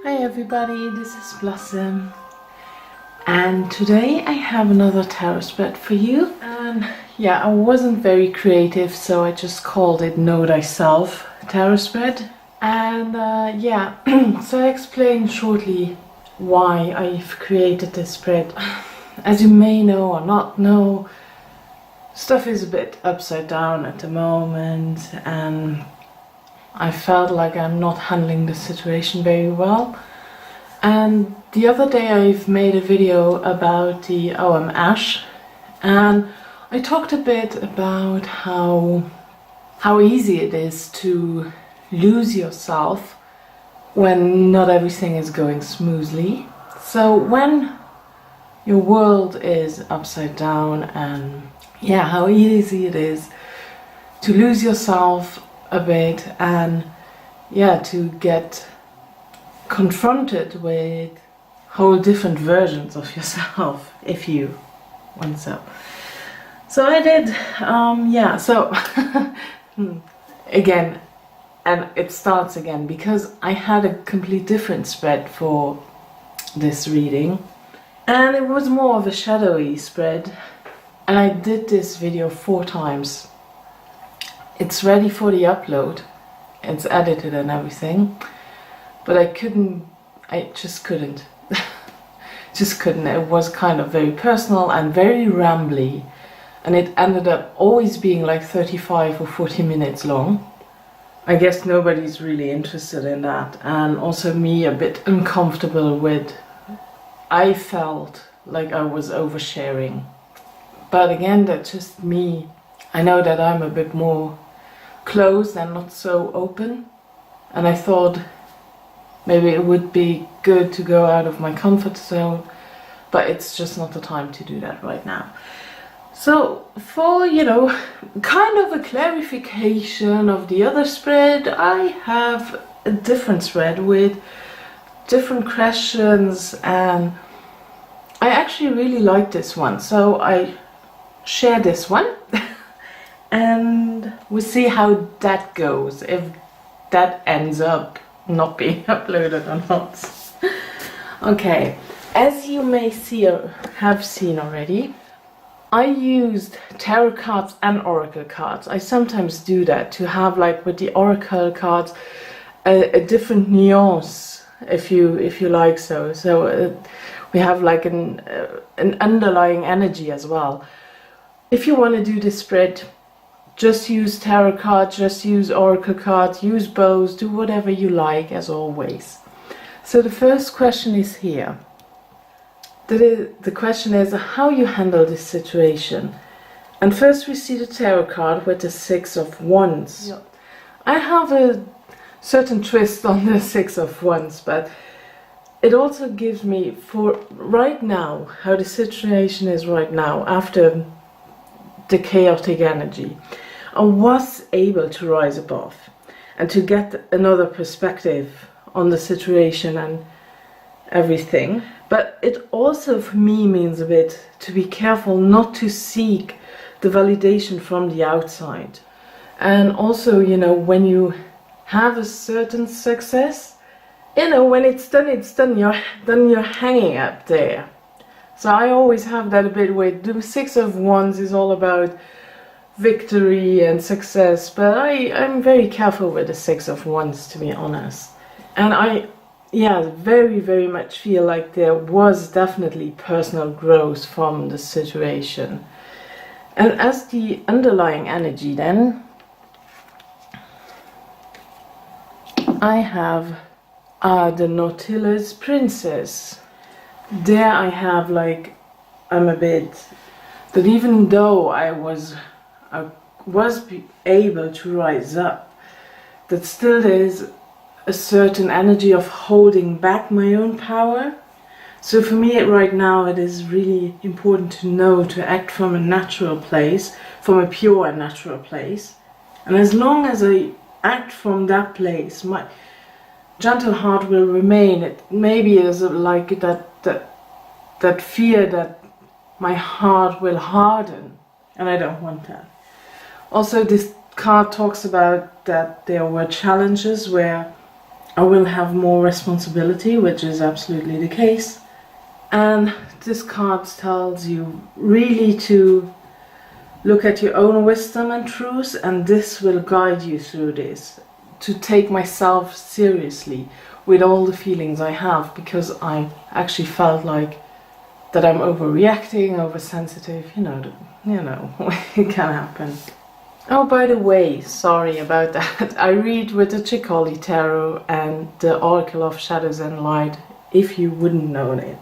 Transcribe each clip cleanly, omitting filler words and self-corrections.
Hi everybody, this is Blossom, and today I have another tarot spread for you. And yeah, I wasn't very creative, so I just called it Know Thyself tarot spread. And yeah, so I explain shortly why I've created this spread. As you may know or not know, stuff is a bit upside down at the moment, and I felt like I'm not handling the situation very well. And the other day I've made a video about the OM Ash, and I talked a bit about how easy it is to lose yourself when not everything is going smoothly. So when your world is upside down, and yeah, how easy it is to lose yourself a bit, and yeah, to get confronted with whole different versions of yourself, if you want so. So I did, yeah, so again, and it starts again because I had a complete different spread for this reading, and it was more of a shadowy spread, and I did this video 4 times. It's ready for the upload, it's edited and everything, but I just couldn't. Just couldn't. It was kind of very personal and very rambly, and it ended up always being like 35 or 40 minutes long. I guess nobody's really interested in that, and also me a bit uncomfortable with, I felt like I was oversharing. But again, that's just me. I know that I'm a bit more closed and not so open, and I thought maybe it would be good to go out of my comfort zone, but it's just not the time to do that right now. So for, you know, kind of a clarification of the other spread, I have a different spread with different questions, and I actually really like this one, so I share this one. And we'll see how that goes, if that ends up not being uploaded or not. Okay, as you may see or have seen already, I used tarot cards and oracle cards. I sometimes do that to have, like with the oracle cards, a different nuance, if you like so. So we have like an underlying energy as well. If you want to do this spread, just use tarot cards, just use oracle cards, use bows, do whatever you like, as always. So the first question is here. The question is how you handle this situation. And first we see the tarot card with the 6 of Wands. Yeah. I have a certain twist on the 6 of Wands, but it also gives me, for right now, how the situation is right now, after the chaotic energy, I was able to rise above and to get another perspective on the situation and everything. But it also for me means a bit to be careful not to seek the validation from the outside. And also, you know, when you have a certain success, you know, when it's done, you're hanging up there. So I always have that a bit with the 6 of Wands is all about victory and success, but I'm very careful with the 6 of Wands, to be honest. And I very, very much feel like there was definitely personal growth from the situation. And as the underlying energy then, I have the Nautilus Princess. There I have, like, I'm a bit, that even though I was able to rise up, that still there is a certain energy of holding back my own power. So for me right now it is really important to know to act from a natural place, from a pure and natural place. And as long as I act from that place, my gentle heart will remain. It maybe is like that fear that my heart will harden, and I don't want that. Also, this card talks about that there were challenges where I will have more responsibility, which is absolutely the case. And this card tells you really to look at your own wisdom and truth, and this will guide you through this. To take myself seriously with all the feelings I have, because I actually felt like that I'm overreacting, oversensitive, you know, it can happen. Oh, by the way, sorry about that. I read with the Chicoli Tarot and the Oracle of Shadows and Light, if you wouldn't know it.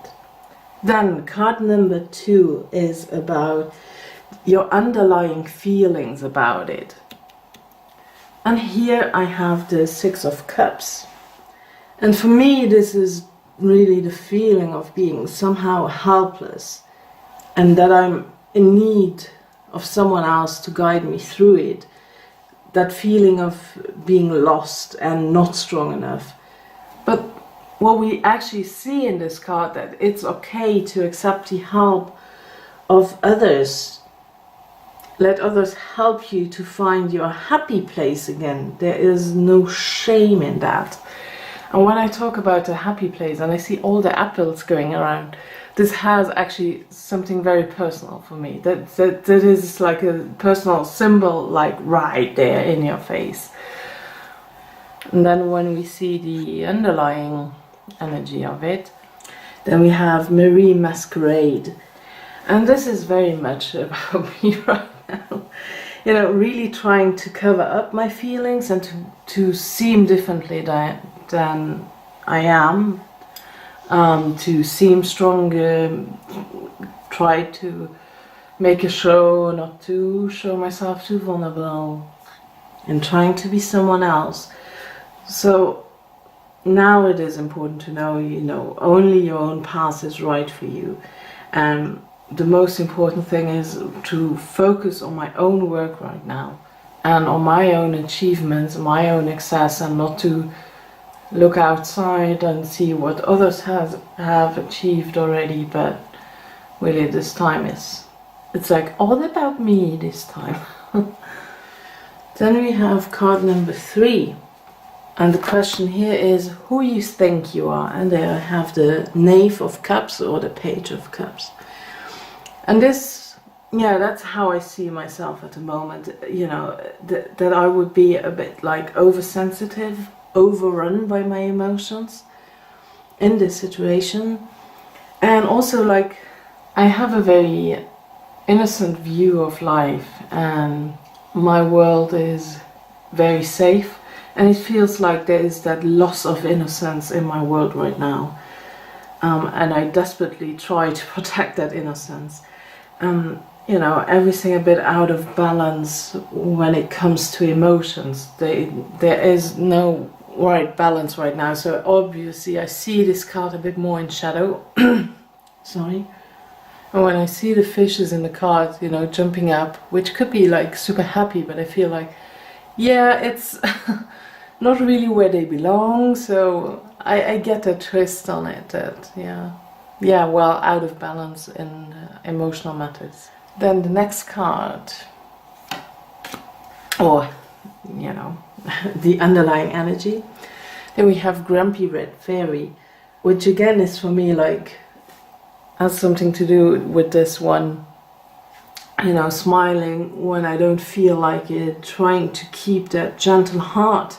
Then card number 2 is about your underlying feelings about it. And here I have the 6 of Cups. And for me, this is really the feeling of being somehow helpless, and that I'm in need of someone else to guide me through it. That feeling of being lost and not strong enough. But what we actually see in this card, that it's okay to accept the help of others. Let others help you to find your happy place again. There is no shame in that. And when I talk about a happy place and I see all the apples going around, this has actually something very personal for me. That is like a personal symbol, like right there in your face. And then when we see the underlying energy of it, then we have Marie Masquerade. And this is very much about me right now. You know, really trying to cover up my feelings and to seem differently than I am, to seem stronger, try to make a show, not to show myself too vulnerable, and trying to be someone else. So now it is important to know, you know, only your own path is right for you. And the most important thing is to focus on my own work right now and on my own achievements, my own success, and not to look outside and see what others have achieved already. But really this time it's like all about me this time. Then we have card number 3, and the question here is who you think you are, and there I have the Knave of Cups or the Page of Cups. And this, yeah, that's how I see myself at the moment, you know, that I would be a bit like oversensitive, overrun by my emotions in this situation. And also, like, I have a very innocent view of life, and my world is very safe, and it feels like there is that loss of innocence in my world right now. And I desperately try to protect that innocence. You know, everything a bit out of balance when it comes to emotions. There is no right balance right now, so obviously I see this card a bit more in shadow. Sorry. And when I see the fishes in the card, you know, jumping up, which could be like super happy, but I feel like, yeah, it's not really where they belong, so I get a twist on it, that, yeah, well, out of balance in emotional matters. Then the next card, or, you know, the underlying energy. Then we have Grumpy Red Fairy, which again is for me like, has something to do with this one, you know, smiling when I don't feel like it, trying to keep that gentle heart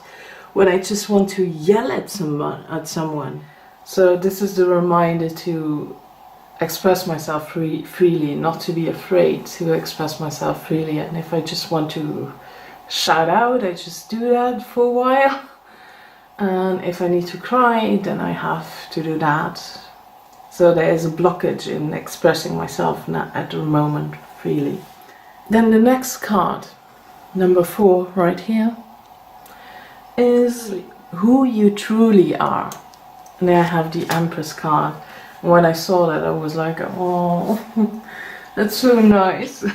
when I just want to yell at someone. So this is the reminder to express myself freely, not to be afraid to express myself freely. And if I just want to shout out, I just do that for a while. And if I need to cry, then I have to do that. So there is a blockage in expressing myself at the moment freely. Then the next card, number 4 right here, is who you truly are. And there I have the Empress card. And when I saw that, I was like, oh, that's so nice.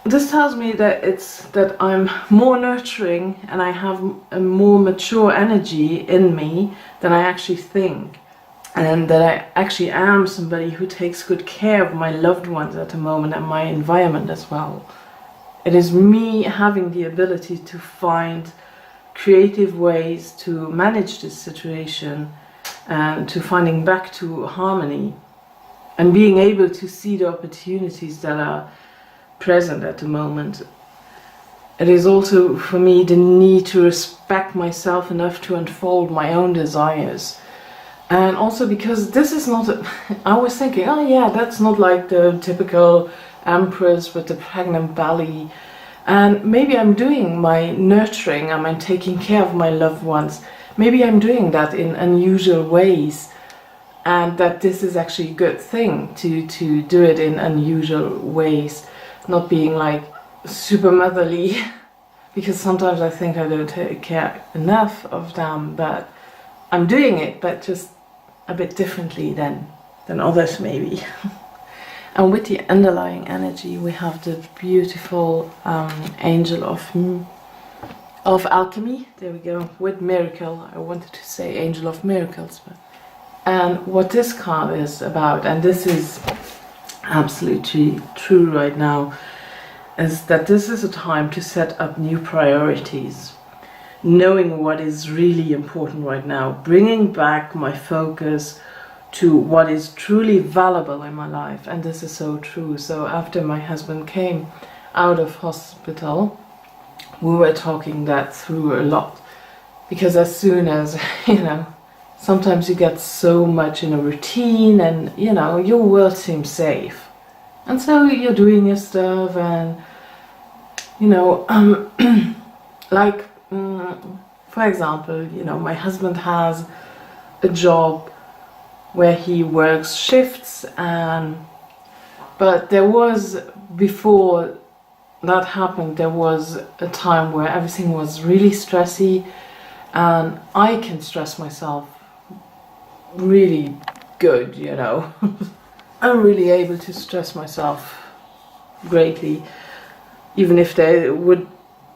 This tells me that I'm more nurturing and I have a more mature energy in me than I actually think. And that I actually am somebody who takes good care of my loved ones at the moment and my environment as well. It is me having the ability to find creative ways to manage this situation and to finding back to harmony and being able to see the opportunities that are present at the moment. It is also for me the need to respect myself enough to unfold my own desires. And also because this is not, I was thinking, oh yeah, that's not like the typical empress with the pregnant belly. And maybe I'm doing my nurturing, I'm taking care of my loved ones. Maybe I'm doing that in unusual ways. And that this is actually a good thing to do it in unusual ways. Not being like super motherly. Because sometimes I think I don't take care enough of them. But I'm doing it, but just a bit differently than others maybe. And with the underlying energy we have the beautiful angel of alchemy. There we go, with miracle. I wanted to say angel of miracles. And what this card is about, and this is absolutely true right now, is that this is a time to set up new priorities. Knowing what is really important right now, bringing back my focus to what is truly valuable in my life. And this is so true. So after my husband came out of hospital, we were talking that through a lot. Because as soon as, sometimes you get so much in a routine and, your world seems safe. And so you're doing your stuff and, like, for example, my husband has a job where he works shifts, but there was, before that happened, there was a time where everything was really stressy, and I can stress myself really good, I'm really able to stress myself greatly, even if there would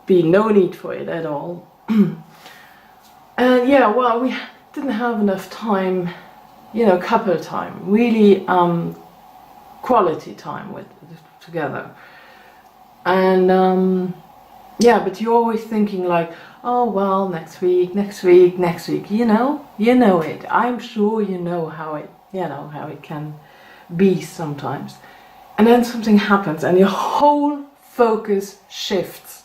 be no need for it at all. And yeah, well, we didn't have enough time, couple time, really quality time together. And yeah, but you're always thinking like, oh well, next week, you know it. I'm sure you know how it can be sometimes. And then something happens and your whole focus shifts,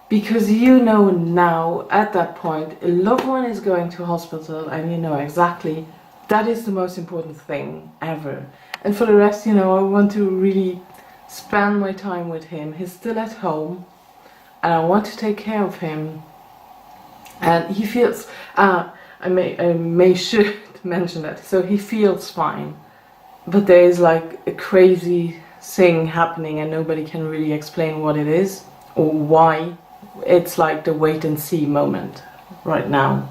because now at that point a loved one is going to hospital, and exactly that is the most important thing ever. And for the rest, I want to really spend my time with him. He's still at home and I want to take care of him, and he feels I should mention that, so he feels fine, but there is like a crazy thing happening and nobody can really explain what it is or why. It's like the wait and see moment right now.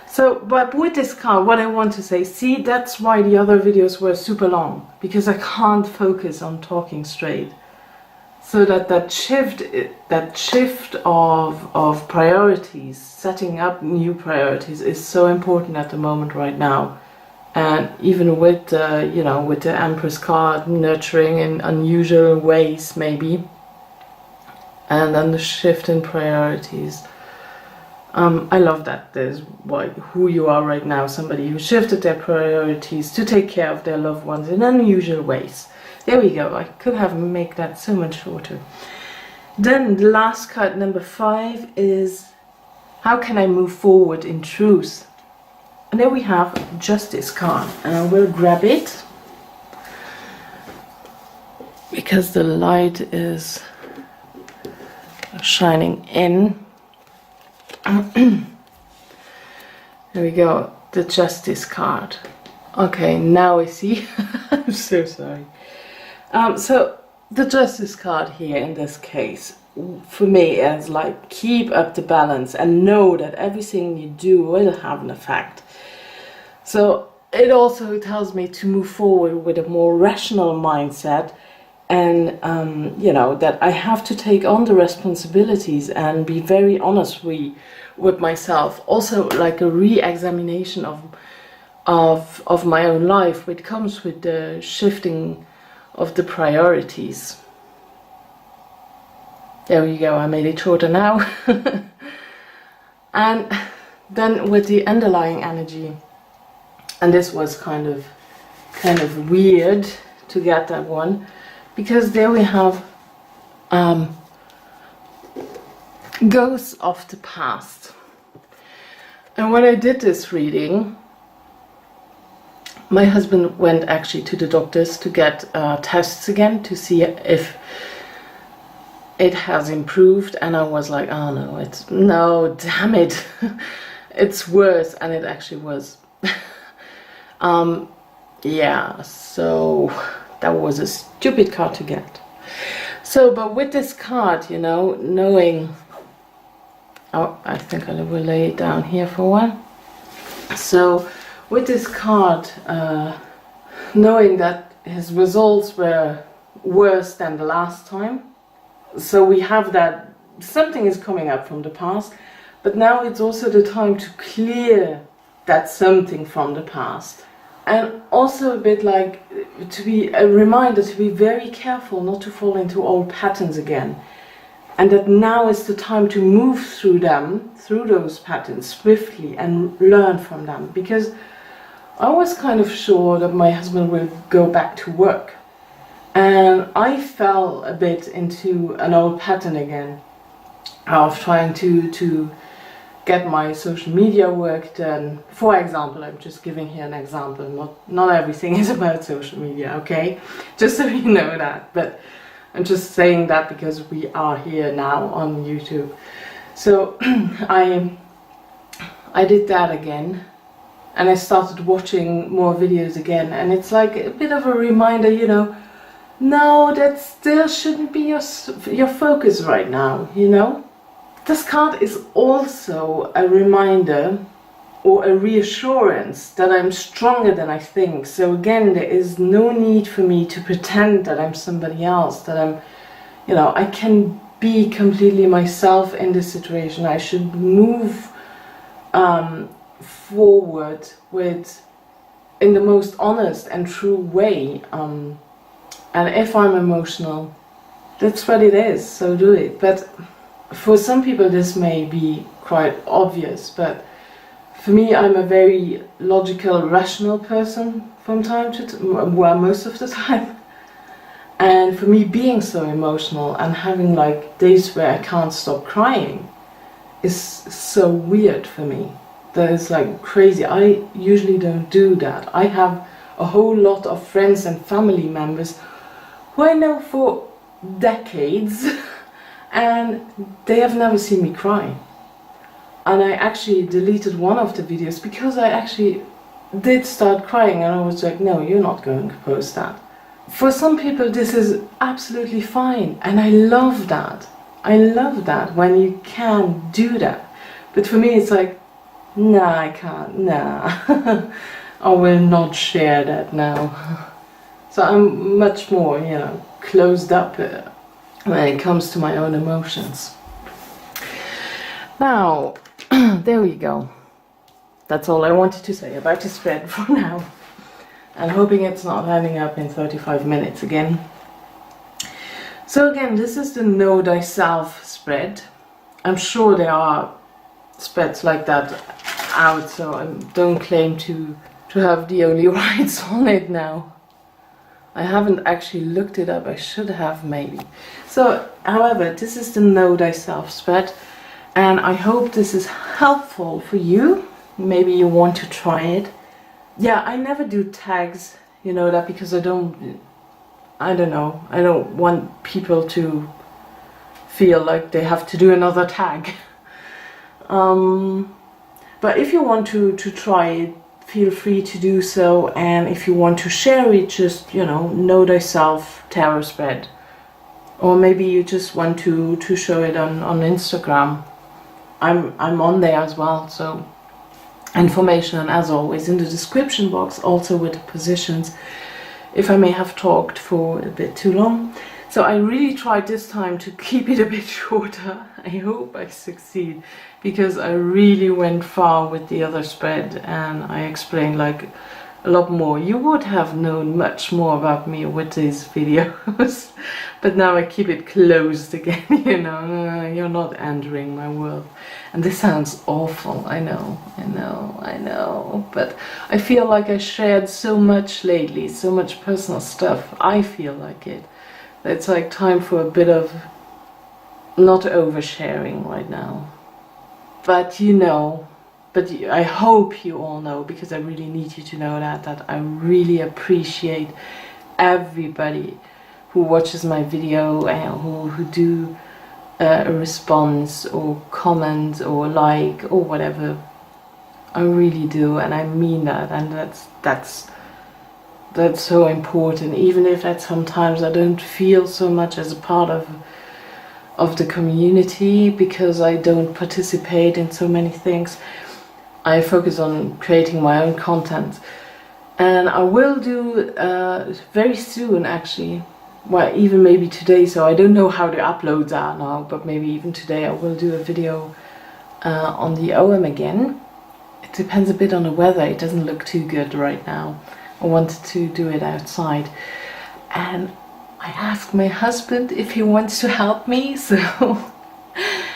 So, but with this card, what I want to say, see, that's why the other videos were super long, because I can't focus on talking straight. So that shift of priorities, setting up new priorities, is so important at the moment right now. And even with with the Empress card, nurturing in unusual ways maybe, and then the shift in priorities. I love that there's who you are right now, somebody who shifted their priorities to take care of their loved ones in unusual ways. There we go, I could have made that so much shorter. Then the last card, number 5, is how can I move forward in truth? And there we have Justice card, and I will grab it because the light is shining in. There we go, the Justice card. Okay, now I see. I'm so sorry. So the Justice card here in this case, for me, is like, keep up the balance and know that everything you do will have an effect. So it also tells me to move forward with a more rational mindset, and that I have to take on the responsibilities and be very honest with myself. Also, like a re-examination of my own life, which comes with the shifting of the priorities. There we go, I made it shorter now. And then with the underlying energy, and this was kind of weird to get that one, because there we have ghosts of the past. And when I did this reading, my husband went actually to the doctors to get tests again to see if it has improved, and I was like, oh no, damn it, it's worse, and it actually was. Yeah, so that was a stupid card to get. So, but with this card, you know, knowing, oh, I think I will lay it down here for a while. So, with this card, knowing that his results were worse than the last time, so we have that something is coming up from the past, but now it's also the time to clear that something from the past. And also a bit like to be a reminder to be very careful not to fall into old patterns again. And that now is the time to move through them, through those patterns swiftly and learn from them. Because I was kind of sure that my husband will go back to work. And I fell a bit into an old pattern again of trying to get my social media work done. For example, I'm just giving here an example, not everything is about social media, okay? Just so you know that, but I'm just saying that because we are here now on YouTube. So I did that again, and I started watching more videos again, and it's like a bit of a reminder, you know, no, that still shouldn't be your focus right now, you know? This card is also a reminder or a reassurance that I'm stronger than I think. So again, there is no need for me to pretend that I'm somebody else, that I'm, you know, I can be completely myself in this situation. I should move forward in the most honest and true way. And if I'm emotional, that's what it is, so do it. But for some people this may be quite obvious, but for me, I'm a very logical, rational person from time to time, well, most of the time. And for me, being so emotional and having like days where I can't stop crying is so weird for me. That is like crazy. I usually don't do that. I have a whole lot of friends and family members who I know for decades and they have never seen me cry. And I actually deleted one of the videos because I actually did start crying, and I was like, no, you're not going to post that. For some people this is absolutely fine, and I love that. I love that when you can do that. But for me it's like, nah, I can't, nah. I will not share that now. So I'm much more, you know, closed up when it comes to my own emotions. Now, there we go. That's all I wanted to say about the spread for now. And hoping it's not ending up in 35 minutes again. So again, this is the Know Thyself spread. I'm sure there are spreads like that out, so I don't claim to have the only rights on it now. I haven't actually looked it up. I should have, maybe. So, however, this is the Know Thyself spread, and I hope this is helpful for you. Maybe you want to try it. Yeah, I never do tags, you know that, because I don't know, I don't want people to feel like they have to do another tag. But if you want to try it, feel free to do so, and if you want to share it, just, you know Thyself tarot spread, or maybe you just want to show it on Instagram. I'm on there as well, so information as always in the description box, also with the positions, if I may have talked for a bit too long. So I really tried this time to keep it a bit shorter. I hope I succeed, because I really went far with the other spread, and I explained like a lot more. You would have known much more about me with these videos. But now I keep it closed again, you know. You're not entering my world. And this sounds awful, I know. But I feel like I shared so much lately, so much personal stuff. I feel like it. It's like time for a bit of not oversharing right now. But you know, I hope you all know, because I really need you to know that I really appreciate everybody who watches my video and who do a response or comment or like or whatever. I really do, and I mean that, and that's so important, even if that sometimes I don't feel so much as a part of the community, because I don't participate in so many things. I focus on creating my own content, and I will do very soon, actually, well, even maybe today, so I don't know how the uploads are now, but maybe even today I will do a video on the OM again. It depends a bit on the weather. It doesn't look too good right now. I wanted to do it outside, and I asked my husband if he wants to help me, so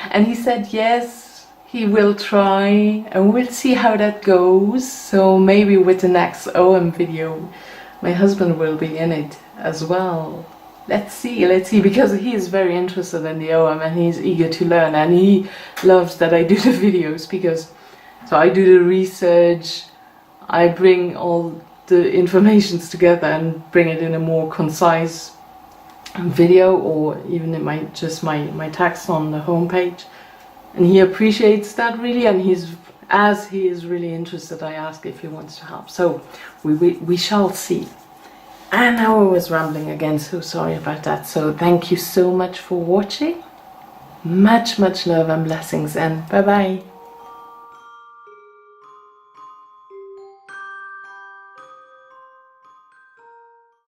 and he said yes, he will try, and we'll see how that goes. So maybe with the next OM video my husband will be in it as well. Let's see, because he is very interested in the OM and he's eager to learn, and he loves that I do the videos, because so I do the research, I bring all the informations together and bring it in a more concise video, or even in my text on the homepage, and he appreciates that really, and he is really interested, I ask if he wants to help. So we shall see. And now I was rambling again, so sorry about that. So thank you so much for watching. Much love and blessings, and bye bye.